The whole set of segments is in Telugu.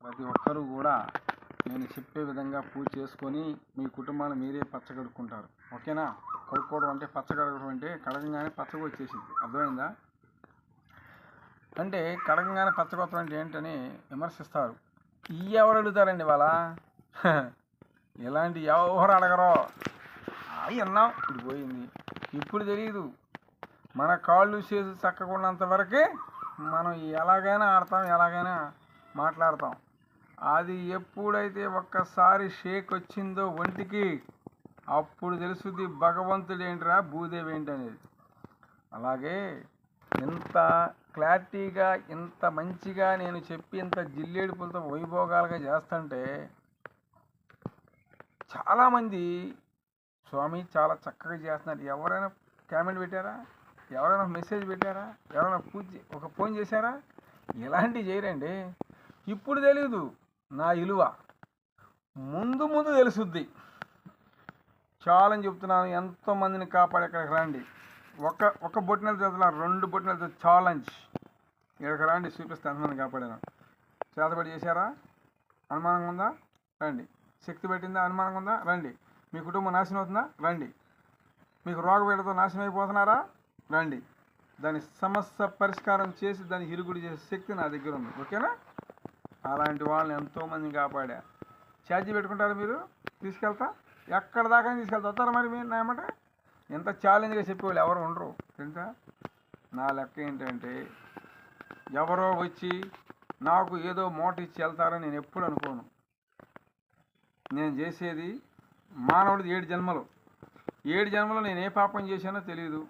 ప్రతి ఒక్కరూ కూడా నేను చెప్పే విధంగా పూజ చేసుకొని మీ కుటుంబాన్ని మీరే పచ్చగడుక్కుంటారు. ఓకేనా? కడుక్కోవడం అంటే పచ్చగడగడం అంటే కడగంగానే పచ్చగా వచ్చేసింది. అర్థమైందా? అంటే కడగంగానే పచ్చగొత్తడం అంటే ఏంటని విమర్శిస్తారు. ఎవరు అడుగుతారండి వాళ్ళ ఇలాంటి ఎవరు అడగరో అవి అన్నాం ఇప్పుడు పోయింది. ఇప్పుడు తెలియదు. మన కాళ్ళు చేసి చక్కకున్నంత వరకే మనం ఎలాగైనా ఆడతాం, ఎలాగైనా మాట్లాడతాం. అది ఎప్పుడైతే ఒక్కసారి షేక్ వచ్చిందో ఒంటికి అప్పుడు తెలుస్తుంది భగవంతుడు ఏంటిరా భూదేవి ఏంటి అనేది. అలాగే ఇంత క్లారిటీగా ఇంత మంచిగా నేను చెప్పి ఇంత జిల్లేడుపులతో వైభోగాలుగా చేస్తుంటే చాలామంది స్వామి చాలా చక్కగా చేస్తున్నారు. ఎవరైనా కామెంట్ పెట్టారా? ఎవరైనా మెసేజ్ పెట్టారా? ఎవరైనా ఒక ఫోన్ చేశారా? ఇలాంటివి చేయరండి. ఇప్పుడు తెలీదు నా విలువ, ముందు ముందు తెలుసుద్ది. చాలని చెప్తున్నాను. ఎంతోమందిని కాపాడి ఇక్కడికి రండి. ఒక బొట్టినెల చేతుల 2 బొట్టినెల ఛాలెంజ్. ఇక్కడికి రండి, చూపిస్తే ఎంతమంది కాపాడాను. చేతబడి చేశారా? అనుమానంగా ఉందా? రండి. శక్తి పెట్టిందా? అనుమానంగా ఉందా? రండి. మీ కుటుంబం నాశనం అవుతుందా? రండి. మీకు రోగపీడతో నాశనం అయిపోతున్నారా? రండి. దాని సమస్య పరిష్కారం చేసి దాన్ని ఇరుగుడు చేసే శక్తి నా దగ్గర ఉంది. ఓకేనా? అలాంటి వాళ్ళని ఎంతోమందిని కాపాడా. ఛార్జీ పెట్టుకుంటారు మీరు? తీసుకెళ్తా, ఎక్కడ దాకా తీసుకెళ్తా. వస్తారా మరి మీరు నా ఏమంటే? ఎంత ఛాలెంజ్గా చెప్పేవాళ్ళు ఎవరు ఉండరు తెలుసా. నా లెక్క ఏంటంటే ఎవరో వచ్చి నాకు ఏదో మూట ఇచ్చి వెళ్తారని నేను ఎప్పుడు అనుకోను. నేను చేసేది మానవుడిది 7 జన్మలు. 7 జన్మలో నేను ఏ పాపం చేశానో తెలియదు.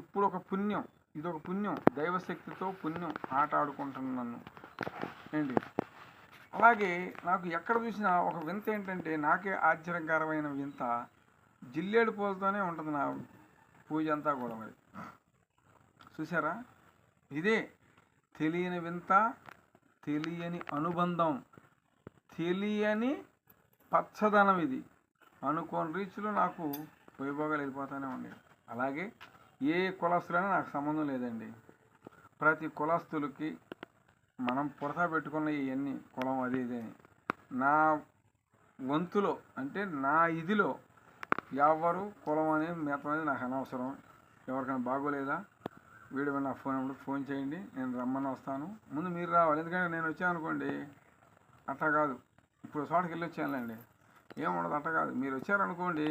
ఇప్పుడు ఒక పుణ్యం, ఇదొక పుణ్యం, దైవశక్తితో పుణ్యం ఆట ఆడుకుంటున్నాను నన్ను ఏంటి. అలాగే నాకు ఎక్కడ చూసినా ఒక వింత ఏంటంటే, నాకే ఆశ్చర్యకరమైన వింత, జిల్లేడు పూలతోనే ఉంటుంది నా పూజ అంతా కూడా. మరి చూసారా? ఇదే తెలియని వింత, తెలియని అనుబంధం, తెలియని పచ్చదనం. ఇది అనుకోని రీతిలో నాకు వైభోగాలు వెళ్ళిపోతూనే ఉండేవి. అలాగే ఏ కులస్తులైనా నాకు సంబంధం లేదండి. ప్రతి కులస్తులకి మనం పుడతా పెట్టుకున్న ఇవన్నీ కులం అది ఇది అని నా వంతులో అంటే నా ఇదిలో ఎవరు కులం అనేది మిగతా అనేది నాకు అనవసరం. ఎవరికైనా బాగోలేదా వీడియో నా ఫోన్ చేయండి, నేను రమ్మని వస్తాను. ముందు మీరు రావాలి. ఎందుకంటే నేను వచ్చాను అనుకోండి, అట్లా కాదు. ఇప్పుడు చోటకి వెళ్ళి వచ్చానులేండి, ఏముండదు. అట్లా కాదు. మీరు వచ్చారనుకోండి,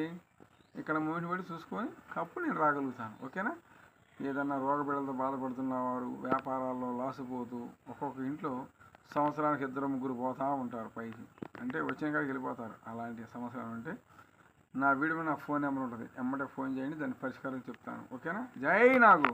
ఇక్కడ మూవిని పెట్టి చూసుకొని అప్పుడు నేను రాగలుగుతాను. ఓకేనా? ఏదన్నా రోగపీడలతో బాధపడుతున్నవారు, వ్యాపారాల్లో లాసిపోతూ ఒక్కొక్క ఇంట్లో సంవత్సరానికి 2-3 పోతూ ఉంటారు పైకి, అంటే వచ్చిన కాడికి వెళ్ళిపోతారు. అలాంటి సమస్యలు ఉంటే నా వీడియో నా ఫోన్ నెంబర్ ఉంటుంది, ఎమ్మటే ఫోన్ చేయండి, దాని పరిష్కారం చెప్తాను. ఓకేనా? జై నాగు.